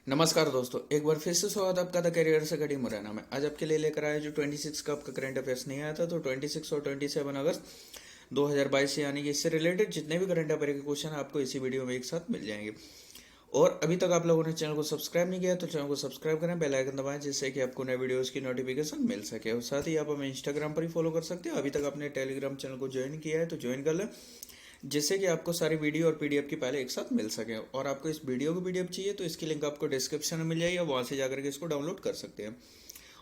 नमस्कार दोस्तों, एक बार फिर से स्वागत आपका द करियर से घड़ी मुरैना में। आज आपके लिए लेकर आया जो 26 का आपका करंट अफेयर्स नहीं आया था, तो 26 और 27 अगस्त 2022 यानी कि इससे रिलेटेड जितने भी करंट अफेयर के क्वेश्चन आपको इसी वीडियो में एक साथ मिल जाएंगे। और अभी तक आप लोगों ने चैनल को सब्सक्राइब नहीं किया तो चैनल को सब्सक्राइब करें, बेल आइकन दबाएं, जिससे कि आपको नए वीडियोस की नोटिफिकेशन मिल सके। और साथ ही आप हमें इंस्टाग्राम पर ही फॉलो कर सकते हैं। अभी तक आपने टेलीग्राम चैनल को ज्वाइन किया है तो ज्वाइन कर लें, जिससे कि आपको सारी वीडियो और पीडीएफ की पहले एक साथ मिल सके। और आपको इस वीडियो की पीडीएफ चाहिए तो इसकी लिंक आपको डिस्क्रिप्शन में मिल जाएगी, वहां से जाकर के इसको डाउनलोड कर सकते हैं।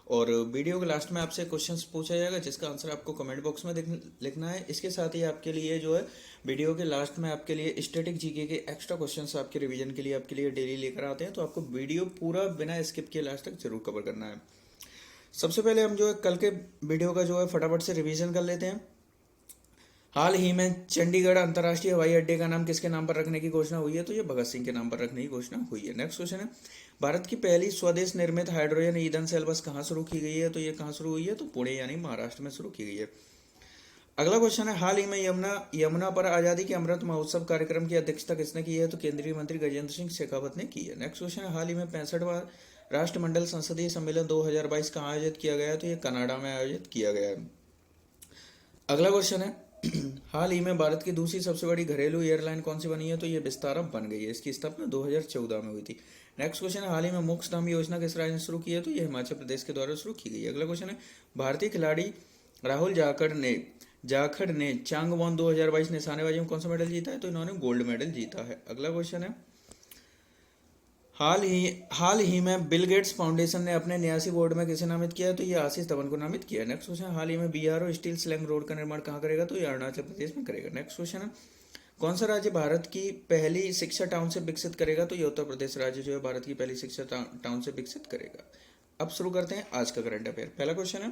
और वीडियो के लास्ट में आपसे क्वेश्चंस पूछा जाएगा, जिसका आंसर आपको कमेंट बॉक्स में लिखना है। इसके साथ ही आपके लिए जो है वीडियो के लास्ट में आपके लिए स्टैटिक जीके के एक्स्ट्रा क्वेश्चंस आपके रिवीजन के लिए आपके लिए डेली लेकर आते हैं, तो आपको वीडियो पूरा बिना स्किप किए लास्ट तक जरूर कवर करना है। सबसे पहले हम जो है कल के वीडियो का जो है फटाफट से रिवीजन कर लेते हैं। हाल ही में चंडीगढ़ अंतर्राष्ट्रीय हवाई अड्डे का नाम किसके नाम पर रखने की घोषणा हुई है? तो ये भगत सिंह के नाम पर रखने की घोषणा हुई है। नेक्स्ट क्वेश्चन है, भारत की पहली स्वदेश निर्मित हाइड्रोजन ईंधन सेल बस कहाँ शुरू की गई है? तो ये कहाँ शुरू हुई है? तो पुणे यानी महाराष्ट्र में शुरू की गई है। अगला क्वेश्चन है, हाल ही में यमुना पर आजादी के अमृत महोत्सव कार्यक्रम की अध्यक्षता किसने की है? तो केंद्रीय मंत्री गजेंद्र सिंह शेखावत ने की है। नेक्स्ट क्वेश्चन है, हाल ही में 65वां राष्ट्रमंडल संसदीय सम्मेलन 2022 कहाँ आयोजित किया गया है? तो ये कनाडा में आयोजित किया गया है। अगला क्वेश्चन है, हाल ही में भारत की दूसरी सबसे बड़ी घरेलू एयरलाइन कौन सी बनी है? तो ये विस्तारा बन गई है। इसकी स्थापना 2014 में हुई थी। नेक्स्ट क्वेश्चन है, हाल ही में मोक्षधाम योजना किस राज्य ने शुरू की है? तो ये हिमाचल प्रदेश के द्वारा शुरू की गई है। अगला क्वेश्चन है, भारतीय खिलाड़ी राहुल जाखड़ ने चांगवॉन 2022 निशानेबाजी में कौन सा मेडल जीता है? तो इन्होंने गोल्ड मेडल जीता है। अगला क्वेश्चन है, हाल ही में बिल गेट्स फाउंडेशन ने अपने न्यासी बोर्ड में किसे नामित किया है? तो ये आशीष धवन को नामित किया है। नेक्स्ट क्वेश्चन, हाल ही में बीआरओ स्टील स्लैंग रोड का निर्माण कहाँ करेगा? तो ये अरुणाचल प्रदेश में करेगा। नेक्स्ट क्वेश्चन है, कौन सा राज्य भारत की पहली शिक्षा टाउनशिप विकसित करेगा? तो ये उत्तर प्रदेश राज्य जो है भारत की पहली शिक्षा टाउनशिप विकसित करेगा। अब शुरू करते हैं आज का करंट अफेयर। पहला क्वेश्चन है,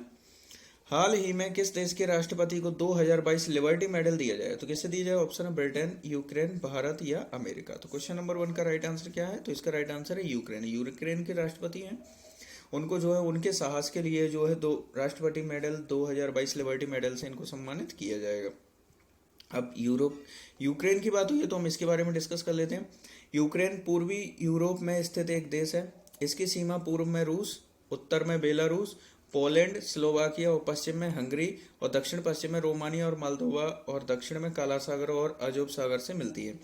हाल ही में किस देश के राष्ट्रपति को 2022 लिबर्टी मेडल दिया जाए? तो किसे दिया जाए? ऑप्शन है ब्रिटेन, यूक्रेन, भारत या अमेरिका। तो क्वेश्चन नंबर 1 का राइट आंसर क्या है? तो इसका राइट आंसर है यूक्रेन। यूक्रेन के राष्ट्रपति हैं, उनको जो है उनके साहस के लिए जो है दो राष्ट्रपति मेडल 2022 लिबर्टी मेडल से इनको सम्मानित किया जाएगा। अब यूक्रेन की बात हुई है तो हम इसके बारे में डिस्कस कर लेते हैं। यूक्रेन पूर्वी यूरोप में स्थित एक देश है। इसकी सीमा पूर्व में रूस, उत्तर में बेलारूस, पोलैंड, स्लोवाकिया और पश्चिम में हंगरी और दक्षिण पश्चिम में रोमानिया और मोल्दोवा और दक्षिण में काला सागर और अजोब सागर से मिलती है।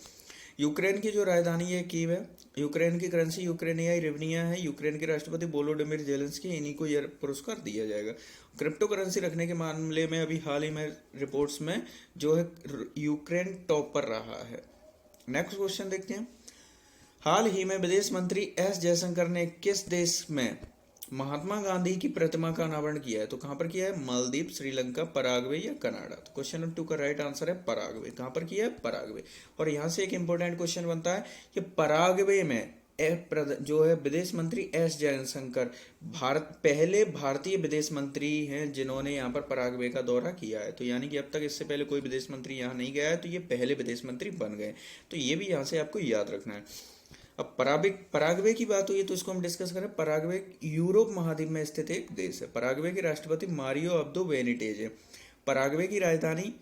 यूक्रेन की जो राजधानी है कीव है। यूक्रेन की करेंसी यूक्रेनियाई रिवनिया है। यूक्रेन के राष्ट्रपति वोलोडिमिर जेलेंस्की, इन्हीं को यह पुरस्कार दिया जाएगा। क्रिप्टो करेंसी रखने के मामले में अभी हाल ही में रिपोर्ट्स में जो है यूक्रेन टॉप पर रहा है। नेक्स्ट क्वेश्चन देखते हैं, हाल ही में विदेश मंत्री एस जयशंकर ने किस देश में महात्मा गांधी की प्रतिमा का अनावरण किया है? तो कहां पर किया है? मालदीव, श्रीलंका, पराग्वे या कनाडा। तो क्वेश्चन नंबर 2 का राइट आंसर है पराग्वे। कहां पर किया है? पराग्वे। और यहां से एक इंपॉर्टेंट क्वेश्चन बनता है कि पराग्वे में जो है विदेश मंत्री एस जयशंकर पहले भारतीय विदेश मंत्री हैं जिन्होंने यहाँ पर पराग्वे का दौरा किया है। तो यानी कि अब तक इससे पहले कोई विदेश मंत्री यहाँ नहीं गया है, तो ये पहले विदेश मंत्री बन गए। तो ये भी यहाँ से आपको याद रखना है। अब पराग्वे की बात हुई तो इसको हम डिस्कस करें। पराग्वे यूरोप महाद्वीप में स्थित एक देश है। पराग्वे के राष्ट्रपति मारियो अब्दो बेनिटेज है। पराग्वे की राजधानी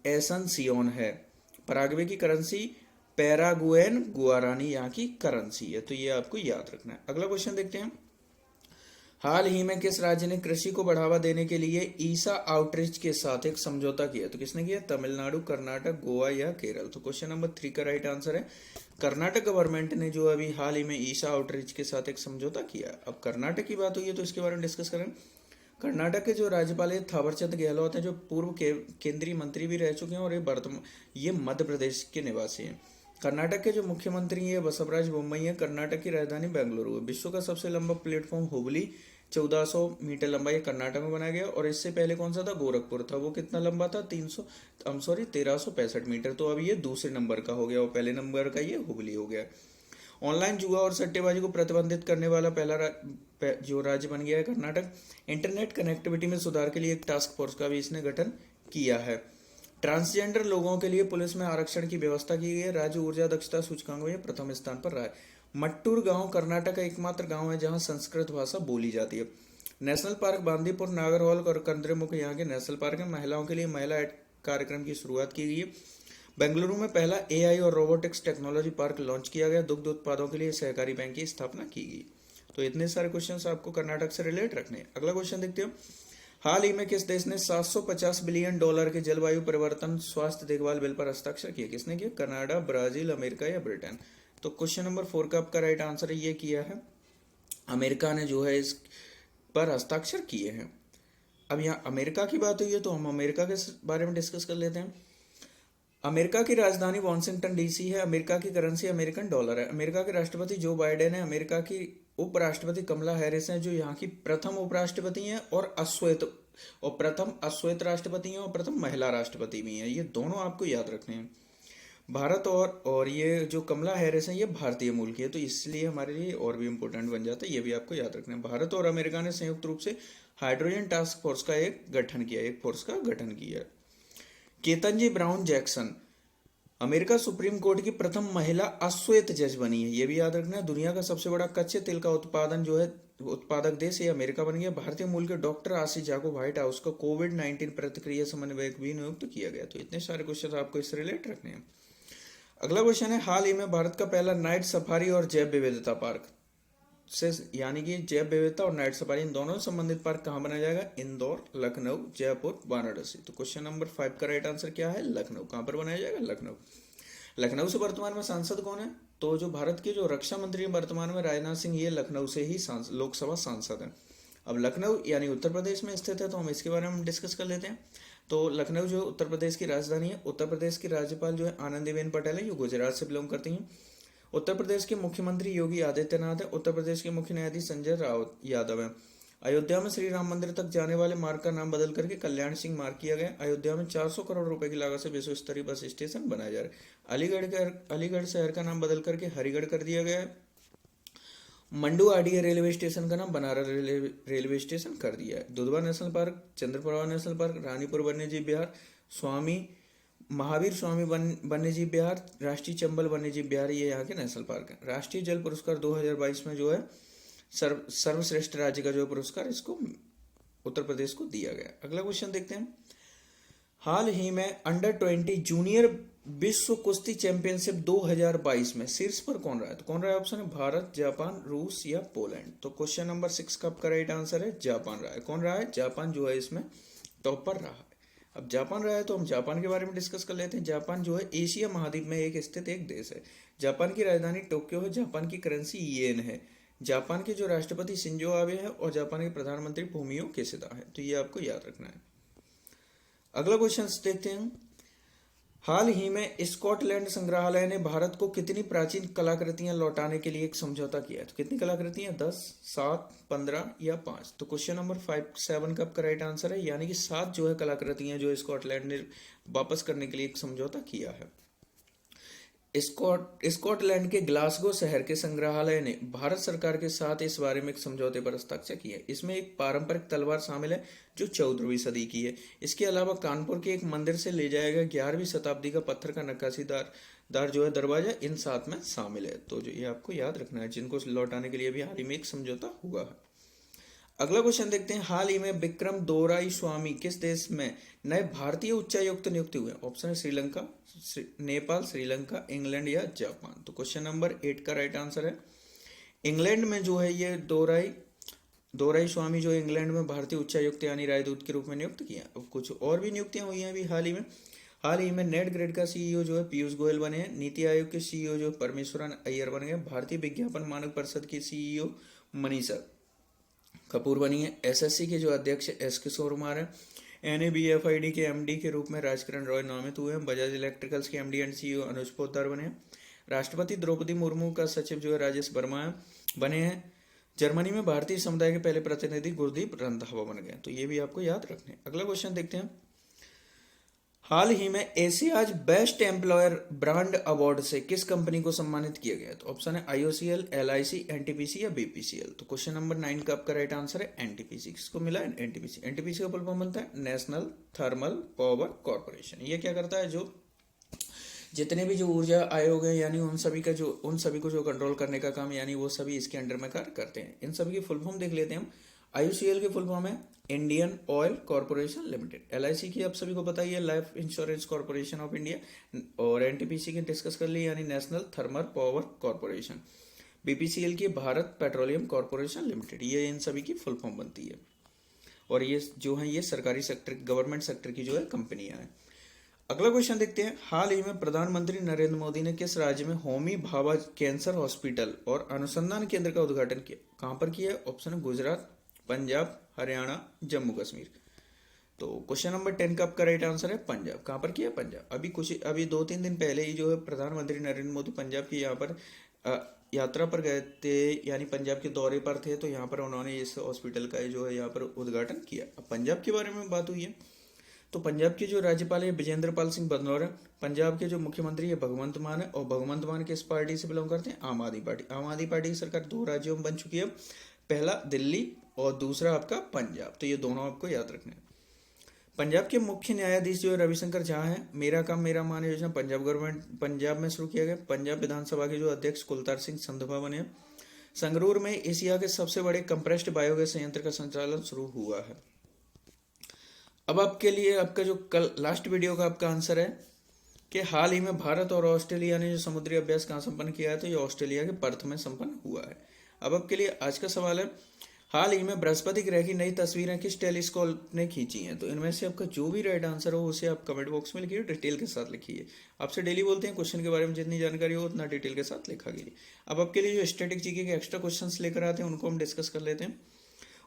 एसनसियोन है। पराग्वे की करेंसी पैरागुएन गुआरानी यहाँ की करेंसी है। तो ये आपको याद रखना है। अगला क्वेश्चन देखते हैं, हाल ही में किस राज्य ने कृषि को बढ़ावा देने के लिए ईसा आउटरीच के साथ एक समझौता किया? तो किसने किया? तमिलनाडु, कर्नाटक, गोवा या केरल। तो क्वेश्चन नंबर 3 का राइट आंसर है कर्नाटक गवर्नमेंट ने जो अभी हाल ही में ईसा आउटरीच के साथ एक समझौता किया। अब कर्नाटक की बात हुई है तो इसके बारे में डिस्कस करें। कर्नाटक के जो राज्यपाल है थावरचंद गहलोत हैं, जो पूर्व केंद्रीय मंत्री भी रह चुके हैं और ये मध्य प्रदेश के निवासी हैं। कर्नाटक के जो मुख्यमंत्री है बसवराज बोम्मई है। कर्नाटक की राजधानी बेंगलुरु है। विश्व का सबसे लंबा प्लेटफॉर्म हुबली 1400 मीटर लंबा ये कर्नाटक में बनाया गया। और इससे पहले कौन सा था? गोरखपुर था। वो कितना लंबा था? 1365 मीटर। तो अब ये दूसरे नंबर का हो गया और पहले नंबर का ये हुबली हो गया। ऑनलाइन जुआ और सट्टेबाजी को प्रतिबंधित करने वाला पहला जो राज्य बन गया है कर्नाटक। इंटरनेट कनेक्टिविटी में सुधार के लिए एक टास्क फोर्स का भी इसने गठन किया है। ट्रांसजेंडर लोगों के लिए पुलिस में आरक्षण की व्यवस्था की गई है। राज्य ऊर्जा दक्षता सूचकांक में प्रथम स्थान पर रहा है। मट्टूर गांव कर्नाटक का एकमात्र गांव है जहां संस्कृत भाषा बोली जाती है। नेशनल पार्क बांदीपुर, नागरहोल और कंद्रेमुख यहाँ के नेशनल पार्क है। महिलाओं के लिए महिला कार्यक्रम की शुरुआत की गई है। बेंगलुरु में पहला एआई और रोबोटिक्स टेक्नोलॉजी पार्क लॉन्च किया गया। दुग्ध उत्पादों के लिए सहकारी बैंक की स्थापना की गई। तो इतने सारे क्वेश्चंस आपको कर्नाटक से रिलेट रखने हैं। अगला क्वेश्चन देखते हो, हाल ही में किस देश ने $750 बिलियन के जलवायु परिवर्तन स्वास्थ्य देखभाल बिल पर हस्ताक्षर किया? किसने किया? कनाडा, ब्राजील, अमेरिका या ब्रिटेन? तो क्वेश्चन नंबर 4 का आपका राइट आंसर ये किया है, अमेरिका ने जो है इस पर हस्ताक्षर किए हैं। अब यहाँ अमेरिका की बात हुई है तो हम अमेरिका के बारे में डिस्कस कर लेते हैं। अमेरिका की राजधानी वॉशिंगटन डीसी है। अमेरिका की करेंसी अमेरिकन डॉलर है। अमेरिका के राष्ट्रपति जो बाइडेन है। अमेरिका की उपराष्ट्रपति कमला हैरिस हैं जो यहाँ की प्रथम उपराष्ट्रपति हैं और प्रथम अश्वेत राष्ट्रपति हैं और प्रथम महिला राष्ट्रपति भी हैं। ये दोनों आपको याद रखने हैं। भारत और ये जो कमला हैरिस हैं ये भारतीय मूल की है, तो इसलिए हमारे लिए और भी इम्पोर्टेंट बन जाता है, ये भी आपको याद रखना है। भारत और अमेरिका ने संयुक्त रूप से हाइड्रोजन टास्क फोर्स का एक फोर्स का गठन किया। Ketanji brown Jackson America supreme court की प्रथम महिला अश्वेत जज बनी है, ये भी याद रखना है। दुनिया का सबसे बड़ा कच्चे तेल का उत्पादन जो है उत्पादक देश ये अमेरिका बन गया। भारतीय मूल के डॉक्टर आशीष झा को व्हाइट हाउस का कोविड-19 प्रतिक्रिया समन्वयक भी नियुक्त किया गया। तो इतने सारे क्वेश्चन आपको इससे रिलेट रखने हैं। अगला क्वेश्चन है, हाल ही में भारत का पहला नाइट सफारी और जैव विविधता पार्क से यानी कि जैव विविधता और नाइट सफारी इन दोनों संबंधित पार्क कहाँ बनाया जाएगा? इंदौर, लखनऊ, जयपुर, वाराणसी। तो क्वेश्चन नंबर 5 का राइट आंसर क्या है? लखनऊ। कहाँ पर बनाया जाएगा? लखनऊ। लखनऊ से वर्तमान में सांसद कौन है? तो जो भारत के जो रक्षा मंत्री वर्तमान में राजनाथ सिंह, ये लखनऊ से ही लोकसभा सांसद है। अब लखनऊ यानी उत्तर प्रदेश में स्थित है, तो हम इसके बारे में डिस्कस कर लेते हैं। तो लखनऊ जो उत्तर प्रदेश की राजधानी है। उत्तर प्रदेश की राज्यपाल जो है आनंदीबेन पटेल है, जो गुजरात से बिलोंग करती हैं। उत्तर प्रदेश के मुख्यमंत्री योगी आदित्यनाथ है। उत्तर प्रदेश के मुख्य न्यायाधीश संजय राउत यादव है। अयोध्या में श्री राम मंदिर तक जाने वाले मार्ग का नाम बदल करके कल्याण सिंह मार्ग किया गया। अयोध्या में 400 करोड़ रुपए की लागत से विश्व स्तरीय बस स्टेशन बनाया जा रहा है। अलीगढ़ शहर का नाम बदल करके हरिगढ़ कर दिया गया है। मंडुआडिया रेलवे स्टेशन का नाम बनारस रेलवे स्टेशन कर दिया है। Dudhwa national park, Chandraprabha national park, Ranipur वन्यजीव विहार, महावीर स्वामी वन्यजीव विहार, राष्ट्रीय चंबल वन्यजीव विहार, ये यहाँ के नेशनल पार्क है। राष्ट्रीय जल पुरस्कार 2022 में जो है सर्वश्रेष्ठ राज्य का जो पुरस्कार इसको उत्तर प्रदेश को दिया गया। अगला क्वेश्चन देखते हैं, हाल ही में अंडर-20 जूनियर विश्व कुश्ती चैंपियनशिप 2022 में शीर्ष पर कौन रहा है? तो कौन रहा है? ऑप्शन है भारत, जापान, रूस या पोलैंड। तो क्वेश्चन नंबर 6 का आपका राइट आंसर है जापान रहा है। कौन रहा है? जापान जो है इसमें टॉप पर रहा है। अब जापान रहा है तो हम जापान के बारे में डिस्कस कर लेते हैं। जापान जो है एशिया महाद्वीप में एक स्थित एक देश है। जापान की राजधानी टोक्यो है। जापान की करेंसी येन है। जापान के जो राष्ट्रपति शिंजो आबे है और जापान के प्रधानमंत्री फूमियो किशिदा है। तो ये आपको याद रखना है। अगला क्वेश्चन देखते हैं, हाल ही में स्कॉटलैंड संग्रहालय ने भारत को कितनी प्राचीन कलाकृतियां लौटाने के लिए एक समझौता किया है? तो कितनी कलाकृतियां? 10, 7, 15 या 5? तो क्वेश्चन नंबर 7 का आपका राइट आंसर है, यानी कि 7 जो है कलाकृतियां जो स्कॉटलैंड ने वापस करने के लिए एक समझौता किया है। स्कॉटलैंड के ग्लासगो शहर के संग्रहालय ने भारत सरकार के साथ इस बारे में एक समझौते पर हस्ताक्षर किया है। इसमें एक पारंपरिक तलवार शामिल है जो 14वीं सदी की है। इसके अलावा कानपुर के एक मंदिर से ले जाया गया 11वीं शताब्दी का पत्थर का नक्काशीदार जो है दरवाजा इन 7 में शामिल है। तो जो ये आपको याद रखना है, जिनको लौटाने के लिए भी हाल ही में एक समझौता हुआ है। अगला क्वेश्चन देखते हैं, हाल ही में विक्रम दोराई स्वामी किस देश में नए भारतीय उच्चायुक्त नियुक्त हुए? ऑप्शन है श्रीलंका, नेपाल, श्रीलंका, इंग्लैंड या जापान। तो क्वेश्चन नंबर 8 का राइट आंसर है इंग्लैंड में जो है ये दोराई स्वामी जो इंग्लैंड में भारतीय उच्चायुक्त यानी राजदूत के रूप में नियुक्त किया। अब कुछ और भी नियुक्तियां हुई हैं अभी हाल ही में नेट ग्रेड का सीईओ जो है पीयूष गोयल बने हैं। नीति आयोग के सीईओ जो परमेश्वरन अय्यर बन गए। भारतीय विज्ञापन मानक परिषद की सीईओ मनीषा कपूर बनी है। एसएससी के जो अध्यक्ष एस किशोर कुमार है। NABFID के एमडी के रूप में राजकिरण रॉय नामित हुए हैं। बजाज इलेक्ट्रिकल्स के एमडी एंड सीईओ अनुज पोद्दार बने हैं। राष्ट्रपति द्रौपदी मुर्मू का सचिव जो है राजेश वर्मा बने हैं। जर्मनी में भारतीय समुदाय के पहले प्रतिनिधि गुरदीप रंधावा बन गए। तो ये भी आपको याद रखने। अगला क्वेश्चन देखते हैं, हाल ही में Asia's best employer brand award से किस कंपनी को सम्मानित किया गया? तो ऑप्शन है IOCL, LIC, NTPC या BPCL। तो क्वेश्चन नंबर 9 का आपका राइट आंसर है NTPC। किसको मिला है? NTPC। NTPC का फुल फॉर्म बनता है नेशनल थर्मल पावर कॉर्पोरेशन। ये क्या करता है, जो जितने भी जो ऊर्जा आयोग है यानी उन सभी को जो कंट्रोल करने का काम, यानी वो सभी इसके अंडर में कार्य करते हैं। इन सभी की फुल फॉर्म देख लेते हैं हम। IOCL की फुल फॉर्म है Indian oil corporation limited. LIC की आप सभी को पता ही है, life insurance corporation of India. और NTPC की डिस्कस कर ली, यानी national thermal power corporation. BPCL की भारत पेट्रोलियम कॉरपोरेशन लिमिटेड। ये इन सभी की फुल फॉर्म बनती है। और ये जो है ये सरकारी सेक्टर, गवर्नमेंट सेक्टर की जो है कंपनियां हैं। अगला क्वेश्चन देखते हैं। हाल ही में प्रधानमंत्री नरेंद्र मोदी ने किस राज्य में होमी भाभा कैंसर हॉस्पिटल और अनुसंधान केंद्र का उद्घाटन किया? कहां पर किया है? ऑप्शन है गुजरात, पंजाब, हरियाणा, जम्मू कश्मीर। तो क्वेश्चन नंबर 10 का आपका राइट आंसर है पंजाब। कहां पर किया? पंजाब। अभी 2-3 दिन पहले ही जो है प्रधानमंत्री नरेंद्र मोदी पंजाब की यहाँ पर यात्रा पर गए थे, यानी पंजाब के दौरे पर थे, तो यहाँ पर उन्होंने इस हॉस्पिटल का जो है यहाँ पर उद्घाटन किया। अब पंजाब के बारे में बात हुई है, तो पंजाब के जो राज्यपाल है विजेंद्र पाल सिंह बदनौर, पंजाब के जो मुख्यमंत्री है भगवंत मान है, और भगवंत मान किस पार्टी से बिलोंग करते हैं? आम आदमी पार्टी। आम आदमी पार्टी की सरकार 2 राज्यों में बन चुकी है, पहला दिल्ली और दूसरा आपका पंजाब। तो ये दोनों आपको याद रखने हैं। पंजाब के मुख्य न्यायाधीश जो है रविशंकर झा है। मेरा काम मेरा मान योजना पंजाब में शुरू किया गया। पंजाब विधानसभा के जो अध्यक्ष कुलतार सिंह संधवा बने। संगरूर में एशिया के सबसे बड़े कंप्रेस्ड बायोगैस संयंत्र का संचालन शुरू हुआ है। अब आपके लिए आपका जो कल लास्ट वीडियो का आपका आंसर है कि हाल ही में भारत और ऑस्ट्रेलिया ने जो समुद्री अभ्यास कहाँ संपन्न किया है? तो ये ऑस्ट्रेलिया के पर्थ में संपन्न हुआ है। अब आपके लिए आज का सवाल है, हाल ही में बृहस्पति ग्रह की नई तस्वीरें किस टेलीस्कोप ने खींची हैं? तो इनमें से आपका जो भी राइट आंसर हो उसे आप कमेंट बॉक्स में लिखिए, डिटेल के साथ लिखिए। आपसे डेली बोलते हैं क्वेश्चन के बारे में जितनी जानकारी हो उतना डिटेल के साथ लिखा कीजिए। अब आपके लिए जो स्टैटिक जीके के एक्स्ट्रा क्वेश्चंस लेकर आते हैं उनको हम डिस्कस कर लेते हैं।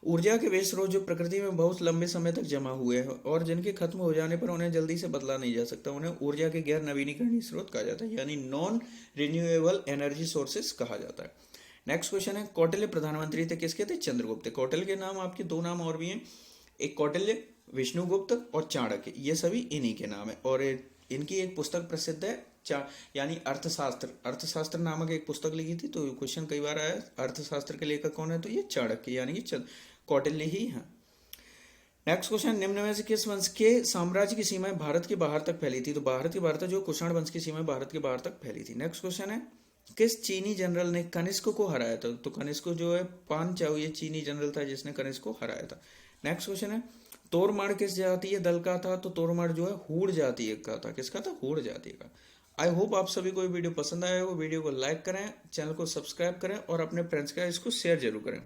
ऊर्जा के वे स्रोत जो प्रकृति में बहुत लंबे समय तक जमा हुए हैं और जिनके खत्म हो जाने पर उन्हें जल्दी से बदला नहीं जा सकता, उन्हें ऊर्जा के गैर नवीनीकरणीय स्रोत कहा जाता है, यानी नॉन रिन्यूएबल एनर्जी सोर्सेस कहा जाता है। नेक्स्ट क्वेश्चन है, कौटिल्य प्रधानमंत्री थे किसके थे? चंद्रगुप्त। कौटिल्य के नाम आपके 2 नाम और भी हैं, एक कौटिल्य, विष्णुगुप्त और चाणक्य, ये सभी इन्हीं के नाम है। और इनकी एक पुस्तक प्रसिद्ध है यानी अर्थशास्त्र नामक एक पुस्तक लिखी थी। तो क्वेश्चन कई बार आया अर्थशास्त्र के लेखक कौन है? तो ये चाणक्य यानी कि कौटिल्य ही है। नेक्स्ट क्वेश्चन, निम्न में से किस वंश के साम्राज्य की सीमाएं भारत के बाहर तक फैली थी? तो भारत जो कुषाण वंश की सीमाएं भारत के बाहर तक फैली थी। नेक्स्ट क्वेश्चन है, किस चीनी जनरल ने कनिष्क को हराया था? तो कनिष्क जो है पान चाओ, ये चीनी जनरल था जिसने कनिष्क को हराया था। नेक्स्ट क्वेश्चन है, तोरमाड़ किस जातीय दल का था? तो तोरमाड़ जो है हूड़ जातीय का था। किसका था? हूड़ जातीय का। आई होप आप सभी को ये वीडियो पसंद आया हो। वीडियो को लाइक करें, चैनल को सब्सक्राइब करें और अपने फ्रेंड्स का इसको शेयर जरूर करें।